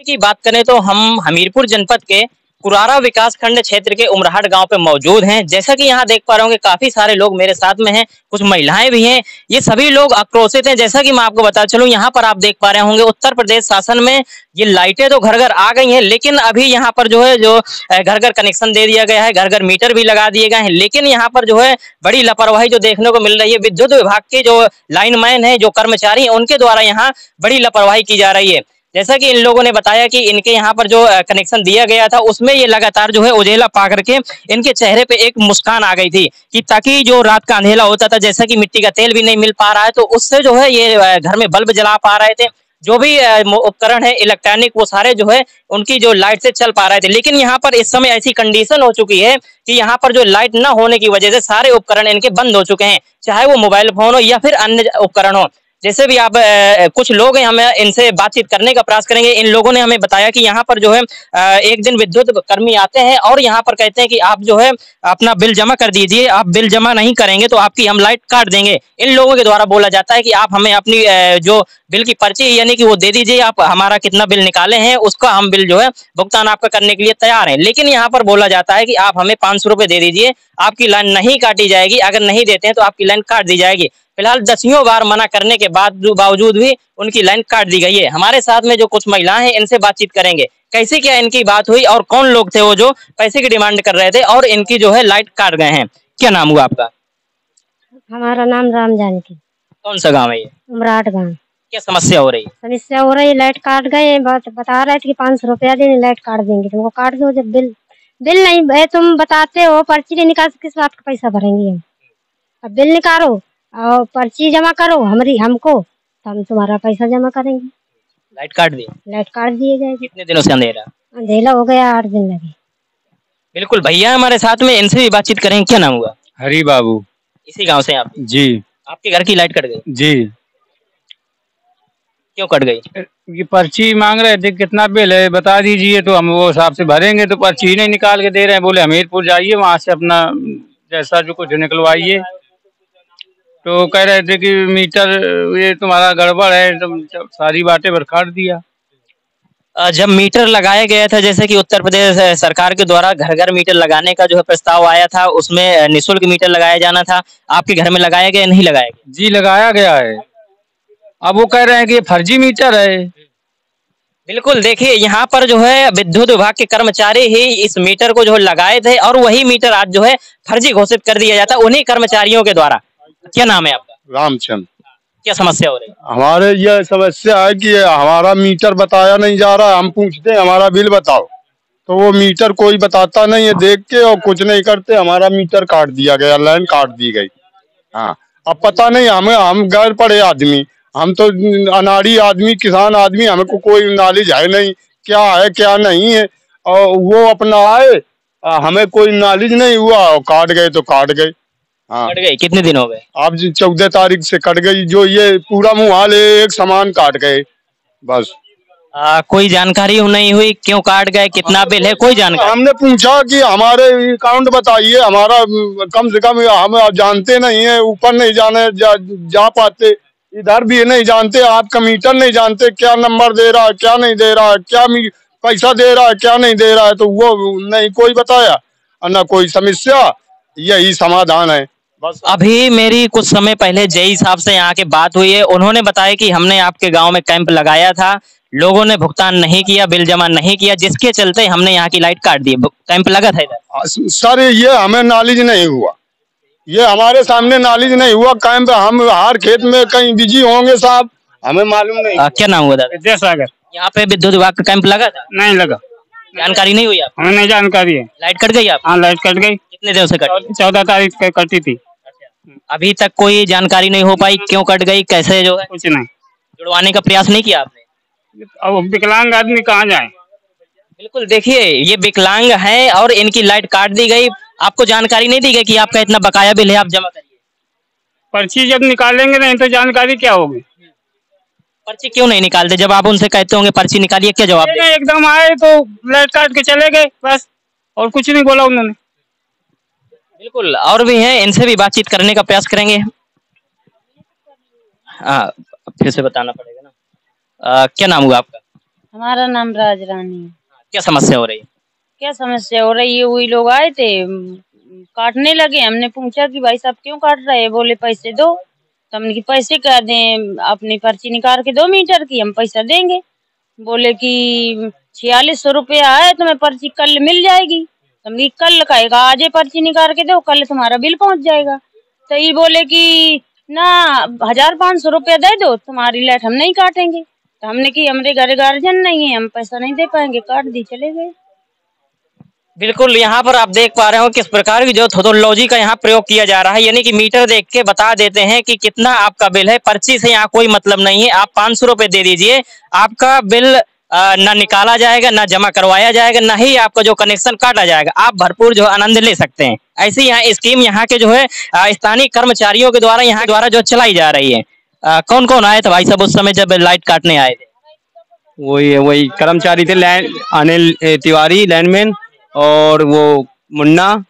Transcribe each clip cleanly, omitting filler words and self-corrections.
की बात करें तो हम हमीरपुर जनपद के कुरारा विकास खंड क्षेत्र के उमराहट गांव पे मौजूद हैं। जैसा कि यहाँ देख पा रहे होंगे काफी सारे लोग मेरे साथ में हैं, कुछ महिलाएं भी हैं। ये सभी लोग आक्रोशित हैं। जैसा कि मैं आपको बता चलूं, यहाँ पर आप देख पा रहे होंगे उत्तर प्रदेश शासन में ये लाइटें तो घर घर आ गई हैं, लेकिन अभी यहाँ पर जो है जो घर घर कनेक्शन दे दिया गया है, घर घर मीटर भी लगा दिए गए हैं, लेकिन यहाँ पर जो है बड़ी लापरवाही जो देखने को मिल रही है। विद्युत विभाग के जो लाइनमैन है, जो कर्मचारी हैं, उनके द्वारा यहाँ बड़ी लापरवाही की जा रही है। जैसा कि इन लोगों ने बताया कि इनके यहाँ पर जो कनेक्शन दिया गया था उसमें ये लगातार जो है उजेला पा करके इनके चेहरे पे एक मुस्कान आ गई थी कि ताकि जो रात का अंधेला होता था, जैसा कि मिट्टी का तेल भी नहीं मिल पा रहा है, तो उससे जो है ये घर में बल्ब जला पा रहे थे। जो भी उपकरण है इलेक्ट्रॉनिक, वो सारे जो है उनकी जो लाइट से चल पा रहे थे। लेकिन यहाँ पर इस समय ऐसी कंडीशन हो चुकी है कि यहाँ पर जो लाइट न होने की वजह से सारे उपकरण इनके बंद हो चुके हैं, चाहे वो मोबाइल फोन हो या फिर अन्य उपकरण हो। जैसे भी आप कुछ लोग हैं, हमें इनसे बातचीत करने का प्रयास करेंगे। इन लोगों ने हमें बताया कि यहाँ पर जो है एक दिन विद्युत कर्मी आते हैं और यहाँ पर कहते हैं कि आप जो है अपना बिल जमा कर दीजिए, आप बिल जमा नहीं करेंगे तो आपकी हम लाइट काट देंगे। इन लोगों के द्वारा बोला जाता है कि आप हमें अपनी जो बिल की पर्ची यानी कि वो दे दीजिए, आप हमारा कितना बिल निकाले हैं उसका हम बिल जो है भुगतान आपका करने के लिए तैयार है। लेकिन यहाँ पर बोला जाता है कि आप हमें 500 रुपये दे दीजिए, आपकी लाइन नहीं काटी जाएगी, अगर नहीं देते हैं तो आपकी लाइन काट दी जाएगी। फिलहाल दसियों बार मना करने के बाद बावजूद भी उनकी लाइन काट दी गई है। हमारे साथ में जो कुछ महिलाएं हैं, इनसे बातचीत करेंगे कैसे क्या इनकी बात हुई और कौन लोग थे वो जो पैसे की डिमांड कर रहे थे और इनकी जो है लाइट काट गए हैं। क्या नाम हुआ आपका? हमारा नाम राम जानकी। कौन सा गाँव है ये? उमराट गाँव। क्या समस्या हो रही है? समस्या हो रही है, लाइट काट गए, बता रहे थे कि 500 रुपया देने, लाइट काट देंगे। तुमको काट दो, जब बिल बिल नहीं है, तुम बताते हो पर्ची नहीं निकाल, किस बात का पैसा भरेंगे हम? अब बिल निकालो और पर्ची जमा करो हमारी हमको, तो हम तुम्हारा पैसा जमा करेंगे। लाइट काट दी? लाइट काट दिए गए। कितने दिनों से अंधेरा? अंधेला हो गया, 8 दिन लगे। बिल्कुल, भैया हमारे साथ में, इनसे भी बातचीत करेंगे। क्या नाम हुआ? हरी बाबू। इसी गांव से आप? जी। आपके घर की लाइट कट गई? जी। क्यों कट गई? ये पर्ची मांग रहे थे, कितना बिल है बता दीजिए तो हम वो हिसाब से भरेंगे, तो पर्ची नहीं निकाल के दे रहे हैं। बोले हमीरपुर जाइए, वहां से अपना जैसा जो कुछ निकलवाइए। तो कह रहे थे कि मीटर ये तुम्हारा गड़बड़ है, तो सारी बातें बरखाड़ दिया। जब मीटर लगाया गया था, जैसे कि उत्तर प्रदेश सरकार के द्वारा घर घर मीटर लगाने का जो है प्रस्ताव आया था, उसमें निःशुल्क मीटर लगाया जाना था, आपके घर में लगाया गया नहीं लगाया गया? जी लगाया गया है। अब वो कह रहे हैं कि ये फर्जी मीटर है। बिल्कुल, देखिए यहाँ पर जो है विद्युत विभाग के कर्मचारी ही इस मीटर को जो है लगाए थे और वही मीटर आज जो है फर्जी घोषित कर दिया जाता है उन्हीं कर्मचारियों के द्वारा। क्या नाम है आपका? रामचंद्र। क्या समस्या हो रही है? हमारे ये समस्या है कि हमारा मीटर बताया नहीं जा रहा। हम पूछते हैं हमारा बिल बताओ, तो वो मीटर कोई बताता नहीं है, देख के और कुछ नहीं करते। हमारा मीटर काट दिया गया, लाइन काट दी गई। हाँ, अब पता नहीं, हम गैर पढ़े आदमी, हम तो अनाड़ी आदमी, किसान आदमी, हमको कोई नॉलेज है नहीं क्या है क्या नहीं है। और वो अपना आए, हमें कोई नॉलेज नहीं हुआ और काट गए तो काट गए। हाँ, कट गई? कितने दिन हो गए? अब 14 तारीख से कट गई। जो ये पूरा मुहाल एक समान काट गए बस। कोई जानकारी नहीं हुई क्यों काट गए, कितना बिल है, कोई जानकारी? हमने पूछा कि हमारे अकाउंट बताइए, हमारा कम से कम हम जानते नहीं है, ऊपर नहीं जाने जा पाते, इधर भी नहीं जानते, आपका मीटर नहीं जानते, क्या नंबर दे रहा है क्या नहीं दे रहा है, क्या पैसा दे रहा है क्या नहीं दे रहा है, तो वो नहीं कोई बताया और न कोई समस्या। यही समाधान है बस। अभी मेरी कुछ समय पहले जेई साहब से यहाँ के बात हुई है, उन्होंने बताया कि हमने आपके गांव में कैंप लगाया था, लोगों ने भुगतान नहीं किया, बिल जमा नहीं किया, जिसके चलते हमने यहाँ की लाइट काट दी। कैंप लगा था इधर? सर ये हमें नॉलेज नहीं हुआ, ये हमारे सामने नॉलेज नहीं हुआ कैंप। हम हर खेत में कहीं बिजी होंगे साहब, हमें मालूम नहीं। क्या नाम हुआ दादा? विद्यासागर। यहाँ पे विद्युत विभाग का कैंप लगा था? नहीं लगा। जानकारी नहीं हुई आप? हमें नहीं जानकारी है। लाइट कट गई आप? हाँ लाइट कट गई। कितने दिनों से कटी? 14 तारीख को कटी थी। अभी तक कोई जानकारी नहीं हो पाई क्यों कट गई, कैसे जो है? कुछ नहीं। जुड़वाने का प्रयास नहीं किया आपने? अब विकलांग आदमी कहाँ जाए? बिल्कुल, देखिए ये विकलांग हैं और इनकी लाइट काट दी गई, आपको जानकारी नहीं दी गई कि आपका इतना बकाया बिल है, आप जमा करिए। पर्ची जब निकालेंगे नहीं तो जानकारी क्या होगी? पर्ची क्यों नहीं निकालते? जब आप उनसे कहते होंगे पर्ची निकालिए, क्या जवाब देते? एकदम आए तो लाइट काट के चले गए बस, और कुछ नहीं बोला उन्होंने। बिल्कुल, और भी हैं, इनसे भी बातचीत करने का प्रयास करेंगे। हाँ, फिर से बताना पड़ेगा ना। क्या नाम हुआ आपका? हमारा नाम राज रानी है। क्या समस्या हो रही है? क्या समस्या हो रही है? वही लोग आए थे, काटने लगे। हमने पूछा कि भाई साहब क्यों काट रहे हैं? बोले पैसे दो। तो हमने कि पैसे क्या दें? अपनी पर्ची निकाल के 2 मीटर की, हम पैसा देंगे। बोले कि 4600 रुपया है, तुम्हें पर्ची कल मिल जाएगी। तो हमने कल कहेगा आज ही पर्ची निकाल के दो, कल तुम्हारा बिल पहुंच जाएगा। तो ये बोले कि ना 1500 रुपया दे दो, तुम्हारी लाइट हम नहीं काटेंगे। तो हमने कि हमारे घर गार्जियन नहीं है, हम पैसा नहीं दे पाएंगे। काट दी, चले गए। बिल्कुल, यहाँ पर आप देख पा रहे हो किस प्रकार की जो थोडोलॉजी का यहाँ प्रयोग किया जा रहा है, यानी कि मीटर देख के बता देते हैं कि कितना आपका बिल है। पर्ची से यहाँ कोई मतलब नहीं है। आप 500 रुपए दे दीजिए, आपका बिल ना निकाला जाएगा, ना जमा करवाया जाएगा, ना ही आपका जो कनेक्शन काटा जाएगा। आप भरपूर जो आनंद ले सकते हैं। ऐसी यहाँ स्कीम यहाँ के जो है स्थानीय कर्मचारियों के द्वारा यहाँ द्वारा जो चलाई जा रही है। कौन कौन आए थे भाई साहब उस समय जब लाइट काटने आए थे? वही कर्मचारी थे, अनिल तिवारी लाइनमैन, और वो मुन्ना,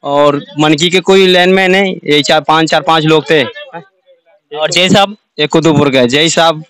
और मनकी के कोई लाइनमैन है। ये चार पांच लोग थे। और जय साहब? एक कुतुबपुर के जय साहब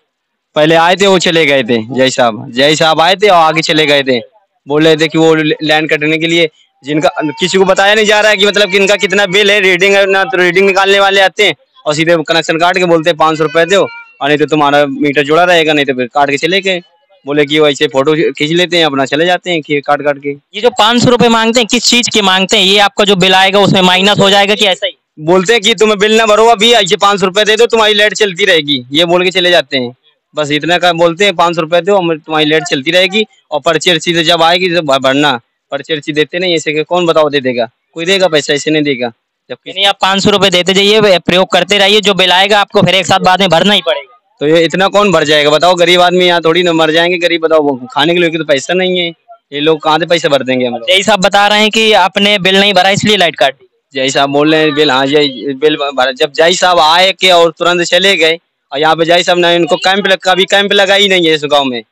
पहले आए थे, वो चले गए थे। जय साहब आए थे और आगे चले गए थे। बोल रहे थे कि वो लाइन कटने के लिए, जिनका किसी को बताया नहीं जा रहा है कि मतलब कि इनका कितना बिल है। रीडिंग है ना, तो रीडिंग निकालने वाले आते हैं और सीधे कनेक्शन काट के बोलते हैं 500 रुपए दो, और नहीं तो तुम्हारा मीटर जुड़ा रहेगा, नहीं तो फिर काट के चले गए। बोले कि वो ऐसे फोटो खींच लेते हैं, अपना चले जाते हैं कि काट के। ये जो 500 रुपए मांगते हैं, किस चीज के मांगते हैं? ये आपका जो बिल आएगा उसमें माइनस हो जाएगा कि ऐसा ही? बोलते हैं कि तुम्हें बिल ना भरो, अभी ऐसे 500 रुपए दे दो, तुम्हारी लाइट चलती रहेगी। ये बोल के चले जाते हैं। बस इतना का बोलते हैं, 500 रुपए दो, तुम्हारी लाइट चलती रहेगी, और पर्ची अर्ची से जब आएगी जब भरना। पर्ची अर्ची देते नहीं ऐसे, कौन बताओ दे देगा? कोई देगा पैसा? ऐसे नहीं देगा। जबकि नहीं, आप 500 रुपए देते जाइए, प्रयोग करते रहिए, जो बिल आएगा आपको फिर एक साथ बाद में भरना ही पड़ेगा। तो ये इतना कौन भर जाएगा बताओ? गरीब आदमी यहाँ थोड़ी ना मर जाएंगे गरीब, बताओ। वो खाने के लिए तो पैसा नहीं है, ये लोग कहाँ से पैसा भर देंगे? हम लोग। जय साहब बता रहे हैं कि आपने बिल नहीं भरा इसलिए लाइट काट दी। जय साहब बोल रहे हैं बिल, हाँ जय बिल भरा। जब जय साहब आए के और तुरंत चले गए, और यहाँ पे जय साहब ने इनको कभी कैंप लगा ही नहीं है इस गाँव में।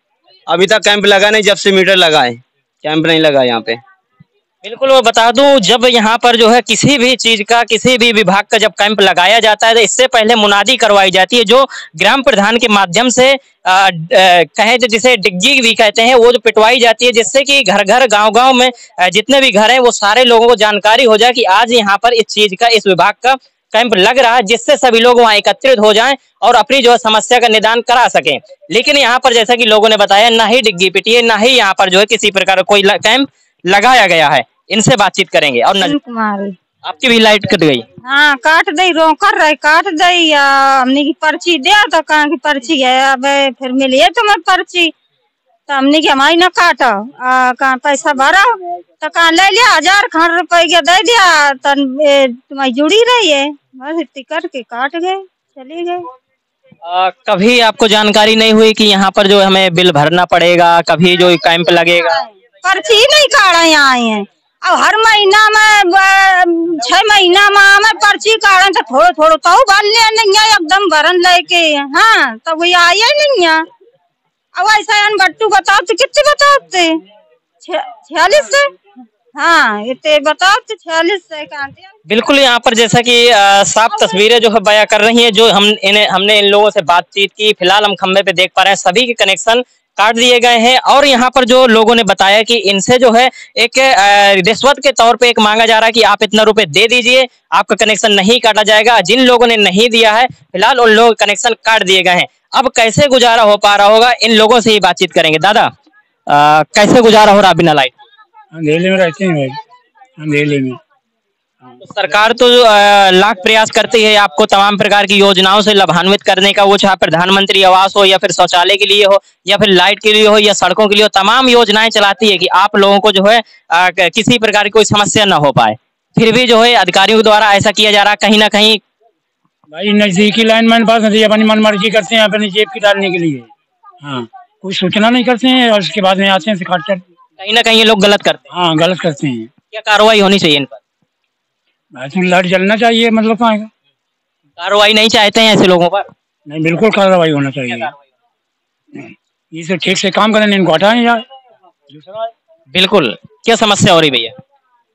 अभी तक कैंप लगा नहीं, जब से मीटर लगा है कैंप नहीं लगा यहाँ पे। बिल्कुल, वो बता दूं, जब यहाँ पर जो है किसी भी चीज का, किसी भी विभाग का जब कैंप लगाया जाता है तो इससे पहले मुनादी करवाई जाती है, जो ग्राम प्रधान के माध्यम से कहें तो जिसे डिग्गी भी कहते हैं, वो जो पिटवाई जाती है, जिससे कि घर घर गांव में जितने भी घर हैं वो सारे लोगों को जानकारी हो जाए कि आज यहाँ पर इस चीज का, इस विभाग का कैंप लग रहा है, जिससे सभी लोग वहाँ एकत्रित हो जाएं और अपनी जो है समस्या का निदान करा सकें। लेकिन यहाँ पर जैसा कि लोगों ने बताया, ना ही डिग्गी पिटी है, ना ही यहाँ पर जो है किसी प्रकार का कोई कैंप लगाया गया है। इनसे बातचीत करेंगे। और कुमारी, आपकी भी लाइट कट गई? हाँ काट दई, रो कर रहे काट दई। हमने की पर्ची दिया तो कहाँ की पर्ची है? अब फिर मिली है तुम्हें पर्ची, तो हमने की हमारी ना काटा, कहाँ पैसा भरा तो कहाँ ले लिया 1000 खंड रुपया दे दिया, तो तुम्हारी जुड़ी रही है। बस इतनी करके काट गए, चले गए। कभी आपको जानकारी नहीं हुई कि यहाँ पर जो हमें बिल भरना पड़ेगा, कभी जो कैंप लगेगा? पर्ची नहीं काटा, यहाँ आए हैं। अब हर महीना में 6 महीना में हमें पर्ची काटे तो थोड़ो थोड़ो तो भर लिया, नहीं है एकदम भरन लेके। हाँ तो वही आया नहीं है। अब ऐसा गट्टू बताओ तो कितने बताते? 46 से, हाँ इतने बताओ तो 46 से काटे। बिल्कुल, यहाँ पर जैसा कि साफ तस्वीरें जो है बयां कर रही हैं, जो हमने इन लोगों से बातचीत की। फिलहाल हम खंबे पे देख पा रहे हैं सभी के कनेक्शन काट दिए गए हैं, और यहाँ पर जो लोगों ने बताया कि इनसे जो है एक रिश्वत के तौर पे एक मांगा जा रहा है कि आप इतना रुपए दे दीजिए, आपका कनेक्शन नहीं काटा जाएगा। जिन लोगों ने नहीं दिया है फिलहाल उन लोग कनेक्शन काट दिए गए हैं। अब कैसे गुजारा हो पा रहा होगा, इन लोगों से ही बातचीत करेंगे। दादा, कैसे गुजारा हो रहा बिना लाइट? अंधेले में रहते हैं, अंधेले में। तो सरकार तो लाख प्रयास करती है आपको तमाम प्रकार की योजनाओं से लाभान्वित करने का, वो चाहे प्रधानमंत्री आवास हो, या फिर शौचालय के लिए हो, या फिर लाइट के लिए हो, या सड़कों के लिए हो। तमाम योजनाएं चलाती है कि आप लोगों को जो है किसी प्रकार की कोई समस्या न हो पाए। फिर भी जो है अधिकारियों के द्वारा ऐसा किया जा रहा है कहीं ना कहीं। भाई नजदीकी लाइनमैन पास नहीं, अपनी मनमर्जी करते हैं अपनी जेब की डालने के लिए। हाँ, कोई सूचना नहीं करते हैं और उसके बाद में आते हैं काट कर। कहीं ना कहीं ये लोग गलत करते हैं। हाँ गलत करते हैं। क्या कार्रवाई होनी चाहिए इन पर? लाइट जलना चाहिए, मतलब कहाँ है? कार्रवाई नहीं चाहते हैं ऐसे लोगों पर? नहीं, बिल्कुल कार्रवाई होना चाहिए। ये सब ठीक से काम करें, इनको हटाएं यार। बिल्कुल, क्या समस्या हो रही भैया?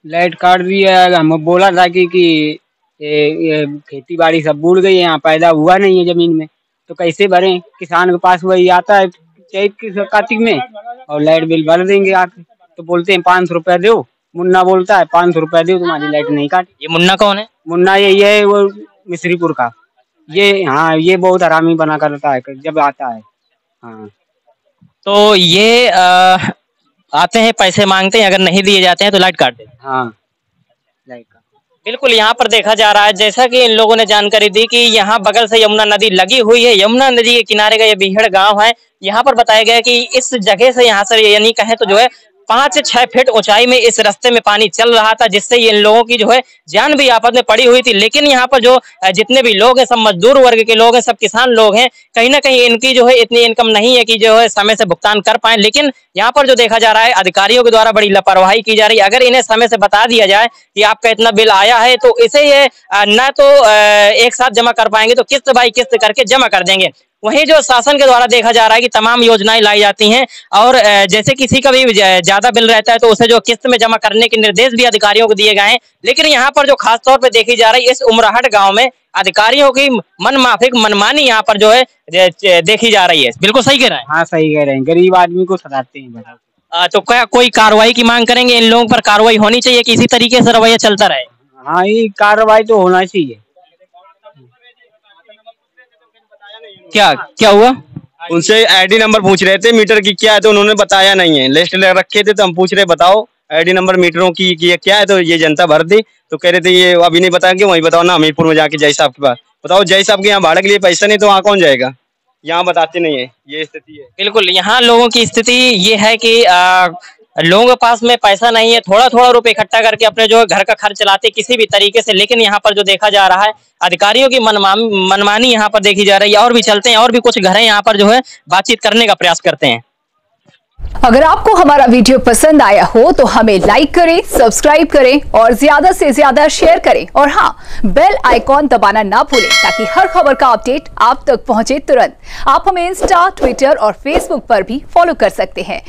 लाइट काट दी है। हम बोला था कि ये खेती बाड़ी सब बूढ़ गई है, यहाँ पैदा हुआ नहीं है जमीन में, तो कैसे भरें? किसान के पास वही आता है चैत की कार्तिक में, और लाइट बिल भर देंगे आके। तो बोलते हैं 500 रुपया दो, मुन्ना बोलता है 500 रुपया दो तुम्हारी लाइट नहीं काट। ये मुन्ना कौन है? मुन्ना ये है वो मिस्रीपुर का, ये हाँ ये बहुत हरामी बना करता है जब आता है। हाँ तो ये आते हैं, पैसे मांगते हैं, अगर नहीं दिए जाते हैं तो लाइट काट देते हैं। हाँ लाइट का बिल्कुल यहाँ पर देखा जा रहा है, जैसा कि इन लोगों ने जानकारी दी कि यहाँ बगल से यमुना नदी लगी हुई है। यमुना नदी के किनारे का ये बीहड़ गांव है। यहाँ पर बताया गया कि इस जगह से यहाँ से यानी कहें तो जो है 5 से 6 फीट ऊंचाई में इस रास्ते में पानी चल रहा था, जिससे इन लोगों की जो है जान भी आफत में पड़ी हुई थी। लेकिन यहाँ पर जो जितने भी लोग हैं सब मजदूर वर्ग के लोग हैं, सब किसान लोग हैं। कहीं ना कहीं इनकी जो है इतनी इनकम नहीं है कि जो है समय से भुगतान कर पाए। लेकिन यहाँ पर जो देखा जा रहा है अधिकारियों के द्वारा बड़ी लापरवाही की जा रही है। अगर इन्हें समय से बता दिया जाए कि आपका इतना बिल आया है तो इसे ये न तो एक साथ जमा कर पाएंगे, तो किस्त बाई किस्त करके जमा कर देंगे। वहीं जो शासन के द्वारा देखा जा रहा है कि तमाम योजनाएं लाई जाती हैं और जैसे किसी का भी ज्यादा बिल रहता है तो उसे जो किस्त में जमा करने के निर्देश भी अधिकारियों को दिए गए हैं। लेकिन यहाँ पर जो खास तौर पे देखी जा रही है इस उमराहट गांव में अधिकारियों की मन माफिक मनमानी यहाँ पर जो है देखी जा रही है। बिल्कुल सही कह रहे हैं। हाँ सही कह रहे हैं, गरीब आदमी को सताते हैं बताओ। तो क्या कोई कार्रवाई की मांग करेंगे? इन लोगों पर कार्रवाई होनी चाहिए कि इसी तरीके से रवैया चलता रहे? हाँ ये कार्रवाई तो होना चाहिए। क्या क्या हुआ? उनसे आईडी नंबर पूछ रहे थे मीटर की क्या है, तो उन्होंने बताया नहीं है। लिस्ट रखे थे तो हम पूछ रहे बताओ आईडी नंबर मीटरों की क्या है, तो ये जनता भर दी। तो कह रहे थे ये अभी नहीं बताएंगे, वहीं बताओ ना हमीरपुर में जाके जय साहब के पास बताओ। जय साहब के यहाँ भाड़े के लिए पैसा नहीं तो वहाँ कौन जाएगा? यहाँ बताते नहीं है, ये स्थिति है। बिल्कुल यहाँ लोगों की स्थिति ये है कि लोगों के पास में पैसा नहीं है, थोड़ा थोड़ा रुपए इकट्ठा करके अपने जो घर का खर्च चलाते किसी भी तरीके से। लेकिन यहाँ पर जो देखा जा रहा है अधिकारियों की मनमानी यहाँ पर देखी जा रही है। और भी चलते हैं, और भी कुछ घर हैं यहाँ पर जो है बातचीत करने का प्रयास करते हैं। अगर आपको हमारा वीडियो पसंद आया हो तो हमें लाइक करें, सब्सक्राइब करें और ज्यादा से ज्यादा शेयर करें। और हाँ, बेल आइकॉन दबाना ना भूलें ताकि हर खबर का अपडेट आप तक पहुंचे तुरंत। आप हमें इंस्टा, ट्विटर और फेसबुक पर भी फॉलो कर सकते हैं।